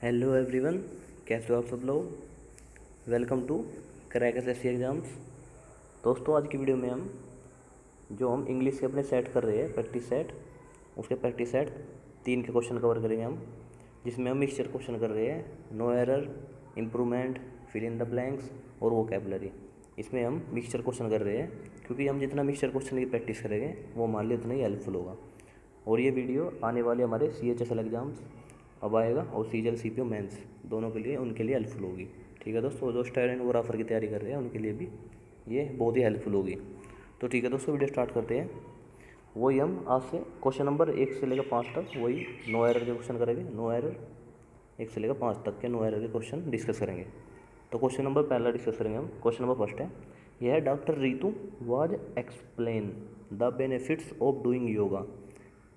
Hello everyone, कैसे हो आप सब लोग। Welcome to crack SSC exams. दोस्तों, आज की वीडियो में हम इंग्लिश के अपने सेट कर रहे हैं प्रैक्टिस सेट, उसके प्रैक्टिस सेट 3 के क्वेश्चन कवर करेंगे हम, जिसमें हम मिक्सचर क्वेश्चन कर रहे हैं। No error, improvement, fill in the blanks और वोकैबुलरी। इसमें हम मिक्सचर क्वेश्चन कर रहे हैं क्योंकि हम जितना मिक्सचर क्वेश्चन की प्रैक्टिस करेंगे वो हमारे लिए उतना ही हेल्पफुल होगा। और ये वीडियो आने वाले हमारे CHSL एग्ज़ाम्स अब आएगा और CGL CPO मेंस दोनों के लिए उनके लिए हेल्पफुल होगी। ठीक है दोस्तों, जो स्टेनोग्राफर की तैयारी कर रहे हैं उनके लिए भी ये बहुत ही हेल्पफुल होगी। तो ठीक है दोस्तों, वीडियो स्टार्ट करते हैं। वही हम आज से क्वेश्चन नंबर 1 से लेकर 5 तक वही नो एरर के क्वेश्चन करेंगे। नो एरर 1 से लेकर 5 तक के नो एरर के क्वेश्चन डिस्कस करेंगे। तो क्वेश्चन नंबर पहला डिस्कस करेंगे हम। क्वेश्चन नंबर फर्स्ट है, यह है doctor Ritu was explain the benefits of doing yoga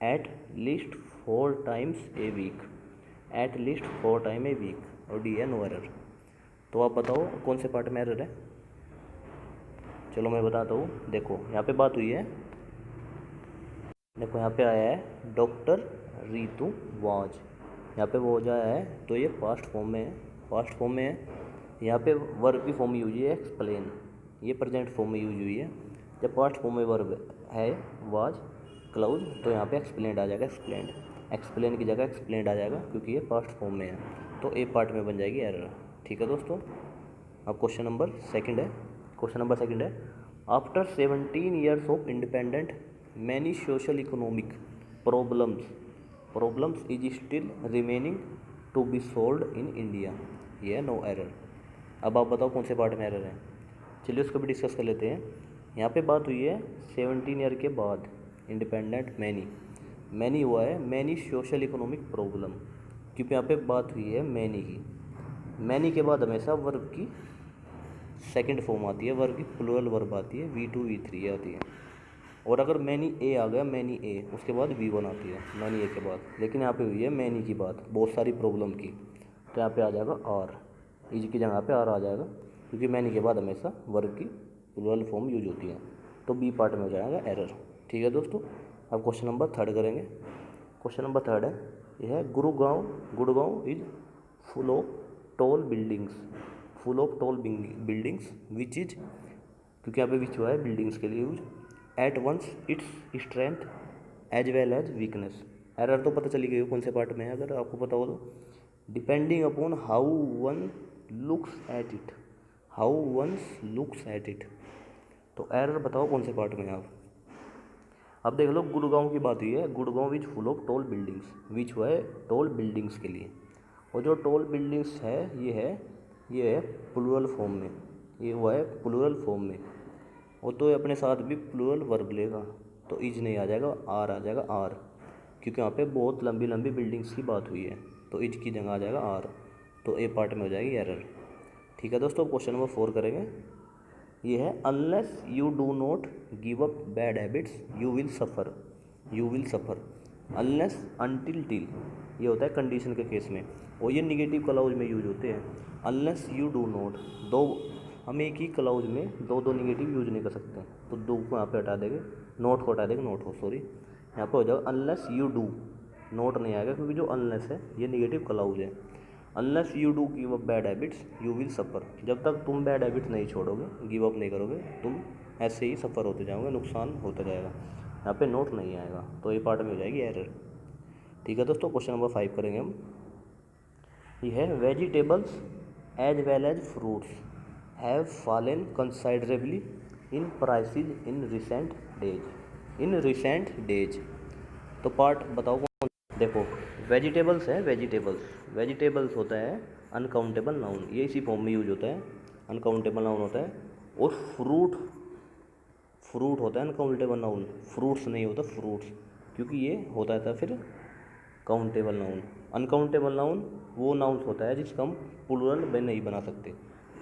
at least 4 times a week. At least 4 time a week और डी है नो एरर। तो आप बताओ कौन से पार्ट में एरर है। चलो मैं बताता हूँ। देखो यहाँ पे बात हुई है, देखो यहाँ पे आया है डॉक्टर रितु वाज, यहाँ पे वॉज आया है तो ये पास्ट फॉर्म में है। पास्ट फॉर्म में है, यहाँ पे वर्ब की फॉर्म यूज हुई है एक्सप्लेन, ये प्रेजेंट फॉर्म में यूज हुई है। जब पास्ट फॉर्म में वर्ब है वाज क्लाउज तो यहाँ पे एक्सप्लेंड आ जाएगा। एक्सप्लेंड, एक्सप्लेन की जगह एक्सप्लेंड आ जाएगा क्योंकि ये पास्ट फॉर्म में है, तो ए पार्ट में बन जाएगी एरर। ठीक है दोस्तों, अब क्वेश्चन नंबर सेकंड है। क्वेश्चन नंबर सेकंड है, after 17 years of independent many social economic problems is still remaining to be solved in India. ये है नो एरर। अब आप बताओ कौन से पार्ट में एरर है। चलिए उसको भी डिस्कस कर लेते हैं। यहाँ पे बात हुई है 17 ईयर के बाद इंडिपेंडेंट मैनी हुआ है, मैनी सोशल इकोनॉमिक प्रॉब्लम, क्योंकि यहाँ पे बात हुई है मैनी की। मैनी के बाद हमेशा वर्ब की सेकंड फॉर्म आती है, वर्ब की प्लूरल वर्ब आती है, V2 V3 आती है। और अगर मैनी ए आ गया, मैनी ए, उसके बाद V1 आती है मैनी ए के बाद। लेकिन यहाँ पे हुई है मैनी की बात बहुत सारी प्रॉब्लम की, तो यहाँ पे आ जाएगा आर, इज की जगह पे आर आ जाएगा, क्योंकि मैनी के बाद हमेशा वर्ब की प्लूरल फॉर्म यूज होती है। तो बी पार्ट में हो जाएगा एरर। ठीक है दोस्तों, अब क्वेश्चन नंबर थर्ड करेंगे। क्वेश्चन नंबर थर्ड है, यह है Gurgaon is full of tall buildings, full of tall buildings which is, क्योंकि यहाँ पे विच हुआ है बिल्डिंग्स के लिए use, at once its strength as well as weakness. Error तो पता चली गई कौन से पार्ट में है, अगर आपको पता हो तो। Depending upon how one looks at it, how one's looks at it. तो एरर बताओ कौन से पार्ट में है आप। अब देख लो, गुड़गांव की बात हुई है, Gurgaon is full of tall buildings, which हुआ है टॉल बिल्डिंग्स के लिए। और जो टॉल बिल्डिंग्स है ये है प्लूरल फॉर्म में, ये हुआ है प्लूरल फॉर्म में। और तो ये अपने साथ भी प्लूरल वर्ब लेगा, तो इज नहीं आ जाएगा, आर आ जाएगा आर, क्योंकि यहाँ पे बहुत लंबी लंबी बिल्डिंग्स की बात हुई है, तो इज की जगह आ जाएगा आर, तो ए पार्ट में हो जाएगी एरर। ठीक है दोस्तों, क्वेश्चन नंबर 4 करेंगे। ये है, unless you do not give up bad habits you will suffer, you will suffer. Unless, until, till, ये होता है कंडीशन के केस में, और ये निगेटिव क्लाउज में यूज होते हैं। अनलेस यू डू नॉट, दो हम एक ही क्लाउज में दो निगेटिव यूज नहीं कर सकते, तो दो को यहाँ पे हटा देंगे, नोट को हटा देंगे, नोट को सॉरी, यहाँ पे हो जाएगा अनलेस यू डू, नोट नहीं आएगा क्योंकि जो अनलेस है ये निगेटिव क्लाउज है। Unless you do give up bad habits you will suffer, जब तक तुम बैड हैबिट्स नहीं छोड़ोगे, गिव अप नहीं करोगे, तुम ऐसे ही सफ़र होते जाओगे, नुकसान होता जाएगा। यहाँ पे नोट नहीं आएगा, तो ये पार्ट में हो जाएगी एरर। ठीक है दोस्तों, क्वेश्चन नंबर 5 करेंगे हम। ये है, vegetables as well as fruits have fallen considerably in prices in recent days, in recent days. तो पार्ट बताओ कौन। देखो, वेजिटेबल्स है, वेजिटेबल्स होता है अनकाउंटेबल नाउन, ये इसी फॉर्म में यूज होता है, अनकाउंटेबल नाउन होता है। और फ्रूट होता है अनकाउंटेबल नाउन, फ्रूट्स नहीं होता फ्रूट्स, क्योंकि ये होता था फिर काउंटेबल नाउन। अनकाउंटेबल नाउन वो नाउन्स होता है जिसका हम प्लूरल में नहीं बना सकते।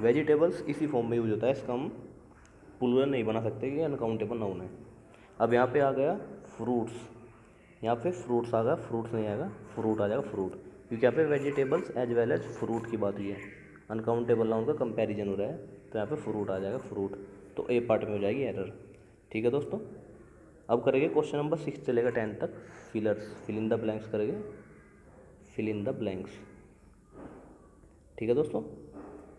वेजिटेबल्स इसी फॉर्म में यूज होता है, इसका हम प्लूरल नहीं बना सकते, ये अनकाउंटेबल नाउन है। अब यहाँ पे आ गया फ्रूट्स, यहाँ पे फ्रूट्स आ गया, फ्रूट्स नहीं आएगा, फ्रूट आ जाएगा, फ्रूट, क्योंकि यहाँ पे vegetables as well as fruit की बात हुई है, अनकाउंटेबल नाउन का कंपैरिजन हो रहा है, तो यहाँ पे फ्रूट आ जाएगा, फ्रूट, तो ए पार्ट में हो जाएगी एरर। ठीक है दोस्तों, अब करेंगे क्वेश्चन नंबर 6 से लेकर 10 तक fillers, fill in the blanks करेंगे, फिल इन द ब्लैंक्स। ठीक है दोस्तों।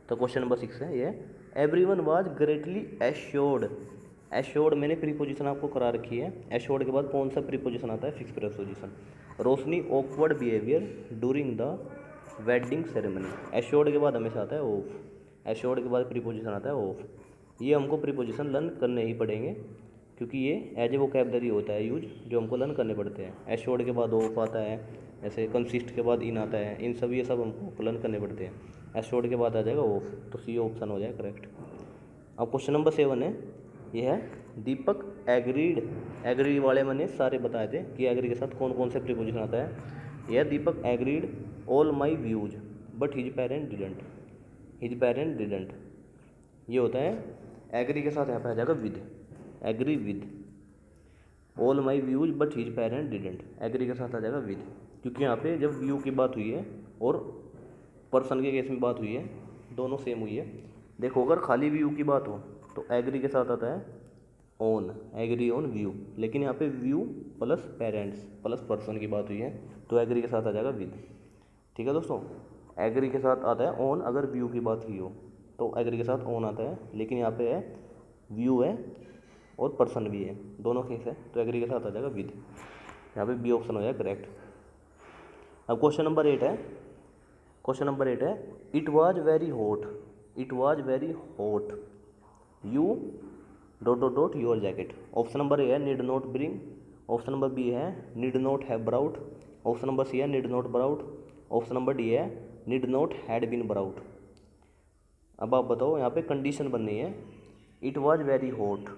तो क्वेश्चन नंबर 6 है ये, everyone was greatly assured. Assured मैंने प्रीपोजिशन आपको करा रखी है। एश्योर्ड के बाद कौन सा प्रीपोजिशन आता है? Fix preposition. Roshni awkward behaviour during the wedding ceremony. Assured के बाद हमेशा आता है ऑफ। एश्योर्ड के बाद प्रीपोजिशन आता है ऑफ। ये हमको प्रीपोजिशन लर्न करने ही पड़ेंगे, क्योंकि ये एज ए वोकैबलरी होता है यूज, जो हमको लर्न करने पड़ते हैं। एश्योर्ड के बाद ऑफ आता है, ऐसे कंसिस्ट के बाद इन आता है, इन सब ये सब हमको लर्न करने पड़ते हैं। एश्योर्ड के बाद आ जाएगा ऑफ, तो सी ऑप्शन हो जाएगा करेक्ट। अब क्वेश्चन नंबर 7 है, ये है दीपक एग्रीड। एग्री वाले मैंने सारे बताए थे कि एग्री के साथ कौन कौन से प्रीपोजिशन आता है। यह Deepak agreed all my views but his parent didn't. His parent didn't ये होता है एग्री के साथ, यहाँ पे आ जाएगा with. Agree with all my views but his parent didn't. Agree के साथ आ जाएगा विद, क्योंकि यहाँ पे जब व्यू की बात हुई है और पर्सन के केस में बात हुई है, दोनों सेम हुई है। देखो अगर खाली व्यू की बात हो तो एग्री के साथ आता है ऑन, एग्री ऑन व्यू। लेकिन यहाँ पे view plus parents plus person की बात हुई है, तो एग्री के साथ आ जाएगा विद। ठीक है दोस्तों, एग्री के साथ आता है ऑन अगर व्यू की बात हुई हो, तो एग्री के साथ ऑन आता है। लेकिन यहाँ पे है व्यू है और पर्सन भी है, दोनों केस है, तो एग्री के साथ आ जाएगा विद। यहाँ पे बी ऑप्शन हो जाएगा करेक्ट। अब क्वेश्चन नंबर 8 है। क्वेश्चन नंबर 8 है, it was very hot. It was very hot you dot dot dot your jacket. Option number A है need not bring. Option number B है need not have brought. Option number C है need not brought. Option number D है need not had been brought. अब आप बताओ, यहाँ पे condition बननी है। इट वाज वेरी हॉट,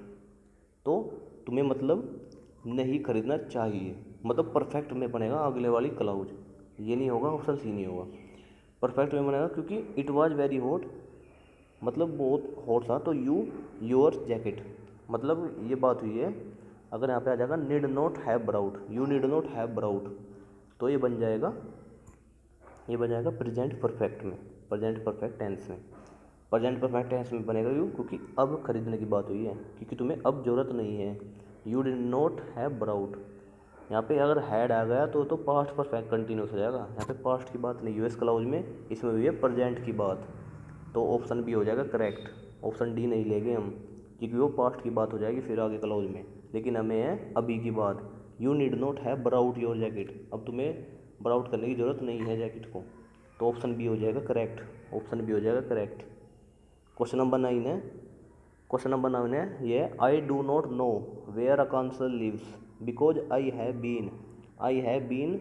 तो तुम्हें मतलब नहीं खरीदना चाहिए, मतलब परफेक्ट में बनेगा अगले वाली क्लाउज। ये नहीं होगा, ऑप्शन सी नहीं होगा, परफेक्ट में बनेगा, क्योंकि इट वाज वेरी हॉट मतलब बहुत हॉट था। तो यू योर जैकेट, मतलब ये बात हुई है। अगर यहाँ पे आ जाएगा need not have brought, you need not have brought, तो ये बन जाएगा प्रेजेंट परफेक्ट में, प्रेजेंट परफेक्ट टेंस में। प्रेजेंट परफेक्ट टेंस में बनेगा यू, क्योंकि अब खरीदने की बात हुई है, क्योंकि तुम्हें अब ज़रूरत नहीं है। You did not have brought. यहाँ पे अगर हैड आ गया तो पास्ट परफेक्ट कंटिन्यूस हो जाएगा। यहाँ पे पास्ट की बात नहीं यूएस क्लाउज में, इसमें हुई है प्रेजेंट की बात, तो ऑप्शन बी हो जाएगा करेक्ट। ऑप्शन डी नहीं लेंगे हम, क्योंकि वो पास्ट की बात हो जाएगी फिर आगे क्लाउज में, लेकिन हमें है अभी की बात। You need not have brought your jacket, अब तुम्हें ब्राउट करने की ज़रूरत नहीं है जैकेट को, तो ऑप्शन बी हो जाएगा करेक्ट। ऑप्शन बी हो जाएगा करेक्ट। क्वेश्चन नंबर 9 है। क्वेश्चन नंबर 9 है ये, I do not know where a counsellor lives because I have been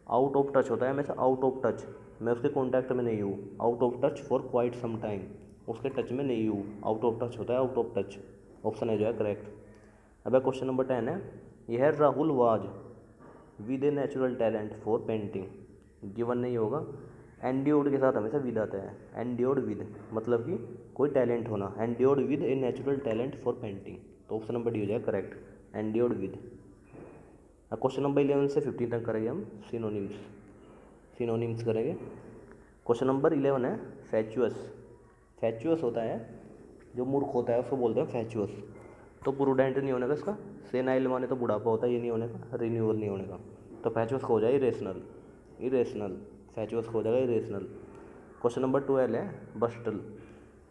out of touch होता है हमेशा, आउट ऑफ टच, मैं उसके कॉन्टैक्ट में नहीं हूँ। Out of touch for quite some time, उसके टच में नहीं हूँ, आउट ऑफ टच होता है, आउट ऑफ टच। ऑप्शन है जो है करेक्ट। अब क्वेश्चन नंबर 10 है, यह है Rahul was with a natural talent for painting. Given नहीं होगा, एंड्योर्ड के साथ हमेशा विद आता है। एंड्योर्ड विद मतलब कि कोई टैलेंट होना, endured with a natural talent for painting, तो ऑप्शन नंबर डी हो जाएगा correct, endured with. Question number 11 से 15 तक करेंगे हम सिनोनिम्स करेंगे। क्वेश्चन नंबर 11 है फैचुअस। फैचुअस होता है जो मूर्ख होता है उसको बोलते हैं फैचुअस। तो प्रूडेंट नहीं होने का इसका, सेनाइल माने तो बुढ़ापा होता है, ये नहीं होने का, रिन्यूअल नहीं होने का, तो फैचुअस को हो जाए इरेशनल। फैचुअस को हो जाएगा इरेशनल। क्वेश्चन नंबर 12 है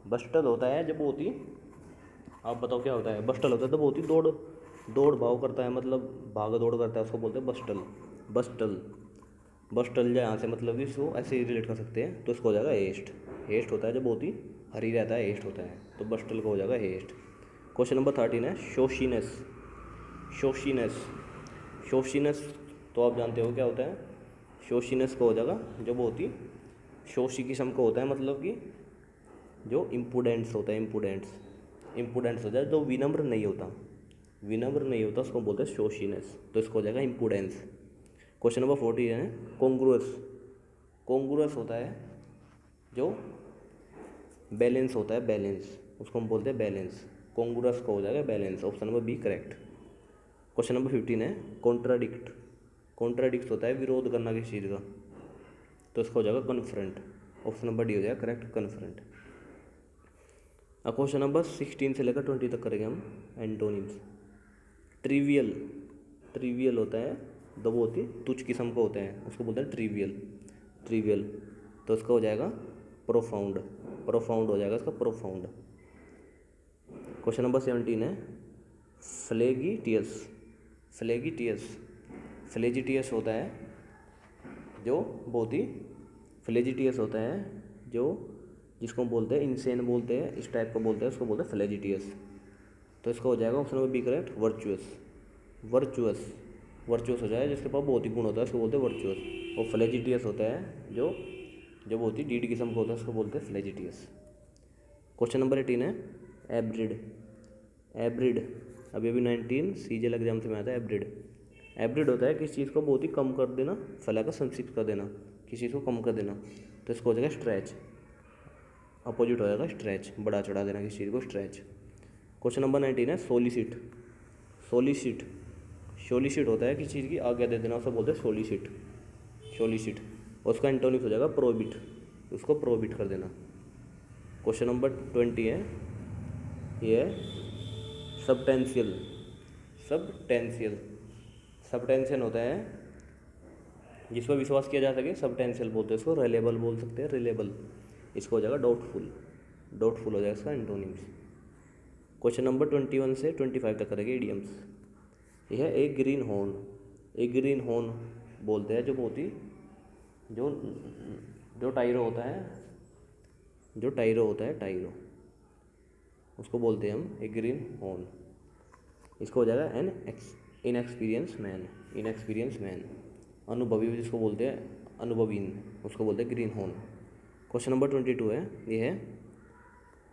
बस्टल होता है जब होती, आप बताओ क्या होता है? बस्टल होता है जब होती दौड़ भाव करता है, मतलब भाग दौड़ करता है, उसको बोलते हैं बस्टल यहाँ से मतलब कि इसको ऐसे ही रिलेट कर सकते हैं, तो इसको हो जाएगा हेस्ट होता है जब होती हरी रहता है, हेस्ट होता है, तो बस्टल का हो जाएगा हेस्ट। क्वेश्चन नंबर 13 है शोशीनेस, तो आप जानते हो क्या होता है? शोशीनेस का हो जाएगा जब होती शोशी किस्म का होता है, मतलब कि जो इम्पुडेंट्स होता है, इम्पुडेंट्स हो जाए, जो विनम्र नहीं होता उसको बोलते हैं शोशीनेस, तो इसको हो जाएगा इम्पुडेंस। क्वेश्चन नंबर 14 है कॉन्ग्रुअस होता है जो बैलेंस होता है, उसको हम बोलते हैं बैलेंस, कॉन्ग्रुअस का हो जाएगा balance, option number B correct. Question number 15 है कॉन्ट्राडिक्ट होता है विरोध करना किसी चीज़ का, तो इसका हो जाएगा कन्फ्रंट, ऑप्शन नंबर डी हो जाएगा करेक्ट, कन्फ्रंट। अब क्वेश्चन नंबर 16 से लेकर 20 तक करेंगे हम एंटोनिम्स। ट्रिवियल होता है जब वो होती तुच्छ किस्म का होता है, उसको बोलते हैं ट्रिवियल, तो उसका हो जाएगा प्रोफाउंड, प्रोफाउंड हो जाएगा इसका प्रोफाउंड। क्वेश्चन नंबर 17 है फ्लेगिटियस, फ्लेगिटियस, फ्लेजिटियस होता है जो बहुत ही, फ्लेजिटियस होता है जो, जिसको हम बोलते हैं इंसेन बोलते हैं, इस टाइप का बोलते हैं, उसको बोलते हैं फ्लेजिटियस। तो इसका हो जाएगा option number B correct, virtuous, virtuous, virtuous हो जाएगा जिसके पास बहुत ही गुण होता है उसको बोलते हैं वर्चुअस। और फ्लेजिटियस होता है जो जो बहुत ही डीड किस्म का होता है उसको बोलते हैं फ्लेजिटियस। क्वेश्चन नंबर 18 है एब्रिड, एब्रिड अभी अभी 19 सीजल एग्जाम से में आता है एब्रिड। एब्रिड होता है किसी चीज़ को बहुत ही कम कर देना, फैलाकर संक्षिप्त कर देना, किसी चीज़ को कम कर देना, तो इसको हो जाएगा स्ट्रेच, अपोजिट हो जाएगा स्ट्रेच, बड़ा चढ़ा देना किसी चीज़ को, स्ट्रेच। क्वेश्चन नंबर 19 है सोलिसिट, सोलिसिट, सोलिसिट होता है किसी चीज़ की आज्ञा दे देना, उसे बोलते हैं सोलिसिट, सोलिसिट। और उसका एंटोनिम्स हो जाएगा प्रोहिबिट, उसको प्रोहिबिट कर देना। क्वेश्चन नंबर 20 है, ये है सबटेंशियल, सबटेंशियल, सबटेंशियल होता है जिस पर विश्वास किया जा सके, सबटेंशियल बोलते हैं इसको, रिलेबल बोल सकते हैं, रिलेबल। इसको हो जाएगा डाउटफुल, डाउटफुल हो जाएगा इसका एंटोनिम्स। क्वेश्चन नंबर 21 से 25 तक करेंगे इडियम्स। यह है एक ग्रीन हॉर्न, एक ग्रीन हॉर्न बोलते हैं जो बहुत ही, जो जो टाइरो होता है, जो टाइरो होता है, टाइरो, उसको बोलते हैं हम एक ग्रीन हॉर्न। इसको हो जाएगा an inexperience man, inexperience man, अनुभवी जिसको बोलते हैं, अनुभवीन, उसको बोलते हैं ग्रीन हॉर्न। क्वेश्चन नंबर 22 है,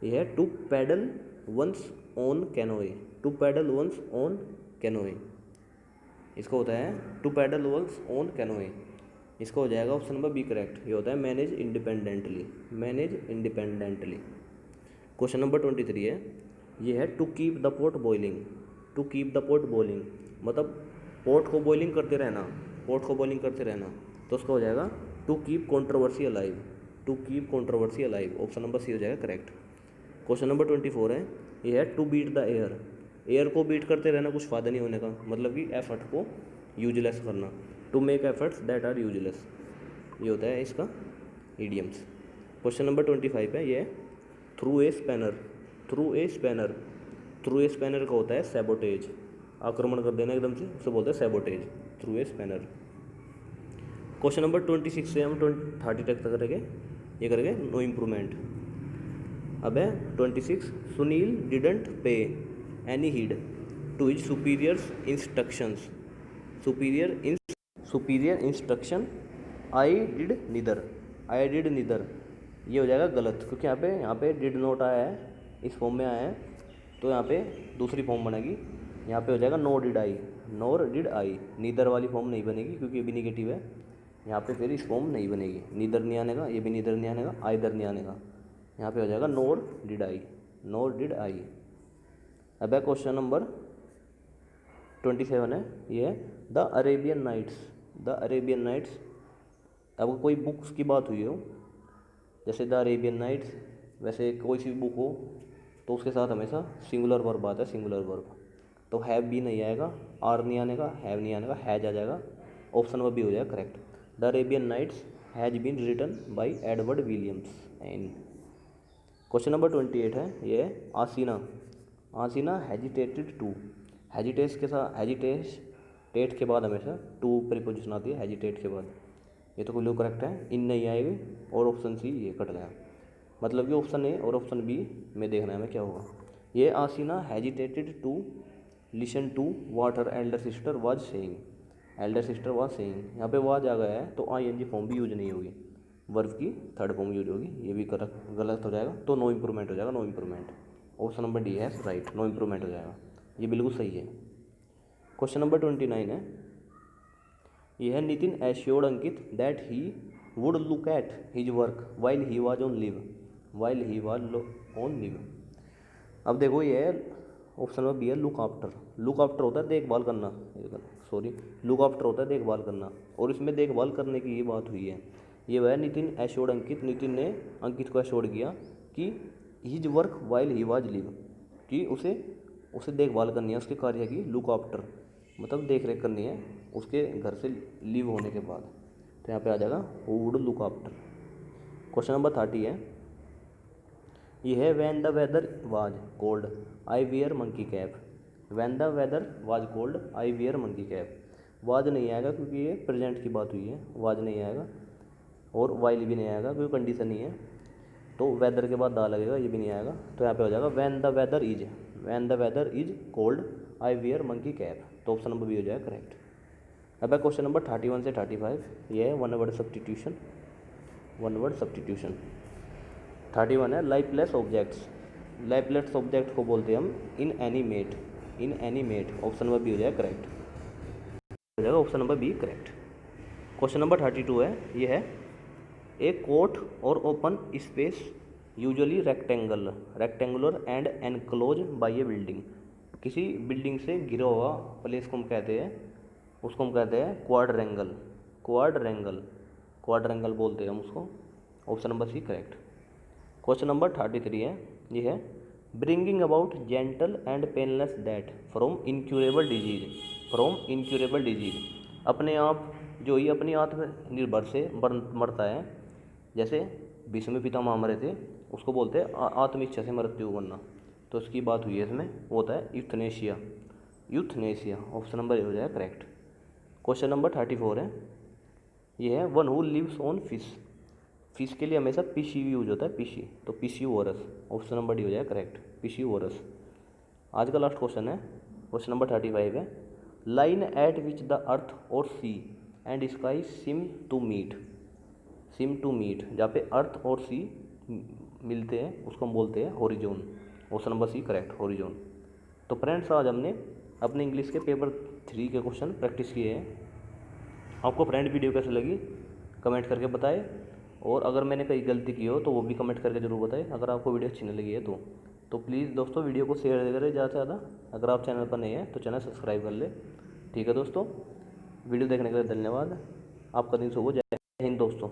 यह है to paddle one's on canoe, to paddle one's on canoe, इसको होता है to paddle one's on canoe. इसको हो जाएगा ऑप्शन नंबर बी करेक्ट, ये होता है manage independently, manage independently. Question number 23 है, ये है to keep the pot boiling, to keep the pot boiling, मतलब पॉट को बॉइलिंग करते रहना, पॉट को बॉइलिंग करते रहना, तो उसका हो जाएगा to keep controversy alive, to keep controversy alive, option number C हो जाएगा करेक्ट। क्वेश्चन नंबर 24 है, ये है to beat the air, air को बीट करते रहना कुछ फायदा नहीं होने का, मतलब कि एफर्ट को यूजलेस करना, to make efforts that are useless, ये होता है इसका इडियम्स। क्वेश्चन नंबर 25 है, ये through a spanner, through a spanner, through a spanner का होता है सैबोटेज, आक्रमण कर देना एकदम से, उसे बोलते हैं sabotage, through a spanner. Question number 26 से हम 30 तक करेंगे, ये करेंगे नो इम्प्रूवमेंट। अब है 26, Sunil didn't pay any heed to his superiors instructions, superior instruction, I did neither, I did neither, ये हो जाएगा गलत, क्योंकि यहाँ पे डिड नॉट आया है, इस फॉर्म में आया है, तो यहाँ पे दूसरी फॉर्म बनेगी, यहाँ पे हो जाएगा no did I, nor did I, neither वाली फॉर्म नहीं बनेगी क्योंकि ये भी निगेटिव है, यहाँ पे फिर इस फॉर्म नहीं बनेगी, नीदर नहीं आने का, ये भी नीदर नहीं आने का, आइदर नहीं आने का, यहाँ पे हो जाएगा नोर डिड आई, नोर डिड आई। अब है क्वेश्चन नंबर 27 है, ये है the Arabian Nights, the Arabian Nights. अब कोई बुक्स की बात हुई हो, जैसे द अरेबियन नाइट्स, वैसे कोई सी बुक हो तो उसके साथ हमेशा सिंगुलर वर्ब आता है, सिंगुलर वर्ब, तो हैव भी नहीं आएगा, आर नहीं आने का, हैव नहीं आने का, हैज आ जाएगा, ऑप्शन नंबर बी हो जाएगा correct. The Arabian Nights has been written by Edward Williams and. Question number 28 है, ये है Aseena, Aseena hesitated to, hesitate के साथ, हेजिटेट के बाद हमेशा टू प्रीपोजिशन आती है हेजिटेट के बाद, ये तो बिल्कुल करेक्ट है, इन नहीं आएगी, और ऑप्शन सी ये कट गया, मतलब कि ऑप्शन ए और ऑप्शन बी में देखना है हमें क्या होगा। ये Aseena hesitated to listen to what her elder sister was saying, elder sister was saying, यहाँ पे वाज आ गया है तो आई एन जी फॉर्म भी यूज नहीं होगी, वर्ब की थर्ड फॉर्म यूज होगी, ये भी गलत हो जाएगा, तो नो इम्प्रूवमेंट हो जाएगा, no improvement, option number D है राइट, नो इम्प्रूवमेंट हो जाएगा, ये बिल्कुल सही है। क्वेश्चन नंबर 29 है, यह है Nitin assured Ankit that he would look at his work while he was on leave, while he was on leave. अब देखो ये है ऑप्शन नंबर बी है लुक आफ्टर, लुक आफ्टर होता है देखभाल करना, सॉरी लुक आफ्टर होता है देखभाल करना, और इसमें देखभाल करने की ये बात हुई है, ये वह नितिन एश्योर्ड अंकित, नितिन ने अंकित को एश्योर्ड किया कि his work while he was leave, कि उसे देखभाल करनी है उसके कार्य की, लुक आफ्टर मतलब देख रेख करनी है उसके घर से लीव होने के बाद, तो यहाँ पे आ जाएगा who would look after. Question number 30 है, ये है when the weather was cold I wear monkey cap. When the weather was cold I wear monkey cap. Was नहीं आएगा क्योंकि ये प्रेजेंट की बात हुई है, वाज नहीं आएगा, और वाइल भी नहीं आएगा क्योंकि कंडीशन नहीं है। तो वेदर के बाद दा लगेगा, ये भी नहीं आएगा। तो यहाँ पे हो जाएगा when the weather is, when the weather is cold I wear monkey cap. तो ऑप्शन नंबर बी हो जाएगा करेक्ट। अब है क्वेश्चन नंबर 31 से 35, ये है one word substitution. One word substitution 31 है लाइफलेस ऑब्जेक्ट्स। लाइफलेस ऑब्जेक्ट को बोलते हैं हम inanimate. Inanimate option number B हो जाएगा करेक्ट, हो जाएगा option number B correct. Question number 32 है, ये है a court or open space usually rectangular and enclose by a building. किसी बिल्डिंग से घिरा हुआ प्लेस को हम कहते हैं, उसको हम कहते हैं क्वाड्रेंगल। क्वाड्रेंगल, क्वाड्रेंगल बोलते हैं हम उसको। Option number C correct. Question number 33 है, ये है bringing about gentle and painless death from incurable disease. From incurable disease, अपने आप जो ही अपनी आत्मनिर्भर से मरता है, जैसे भीष्म पितामह मरे थे, उसको बोलते हैं आत्म इच्छा से मृत्यु करना। तो उसकी बात हुई है इसमें, वो होता है euthanasia. Euthanasia option number A हो जाएगा करेक्ट। क्वेश्चन नंबर 34 है, ये है one who lives on fish. Fish के लिए हमेशा पीसी यूज होता है, पीसी, तो पीसीओरस ऑप्शन नंबर डी हो जाएगा करेक्ट, पीसीओरस। आज का लास्ट क्वेश्चन है, क्वेश्चन नंबर 35 है line at which the earth और sea and sky seem to meet. Seem to meet, जहाँ पे अर्थ और सी मिलते हैं उसको हम बोलते हैं horizon. Option number C correct, horizon. तो फ्रेंड्स, आज हमने अपने इंग्लिश के पेपर 3 के क्वेश्चन प्रैक्टिस किए हैं। आपको फ्रेंड वीडियो कैसे लगी कमेंट करके बताएं, और अगर मैंने कहीं गलती की हो तो वो भी कमेंट करके ज़रूर बताएं। अगर आपको वीडियो अच्छी नहीं लगी है तो प्लीज़ दोस्तों वीडियो को शेयर करें ज़्यादा से ज़्यादा। अगर आप चैनल पर नए हैं तो चैनल सब्सक्राइब कर ले। ठीक है दोस्तों, वीडियो देखने के लिए धन्यवाद। आपका दिन शुभ हो। जय हिंद दोस्तों।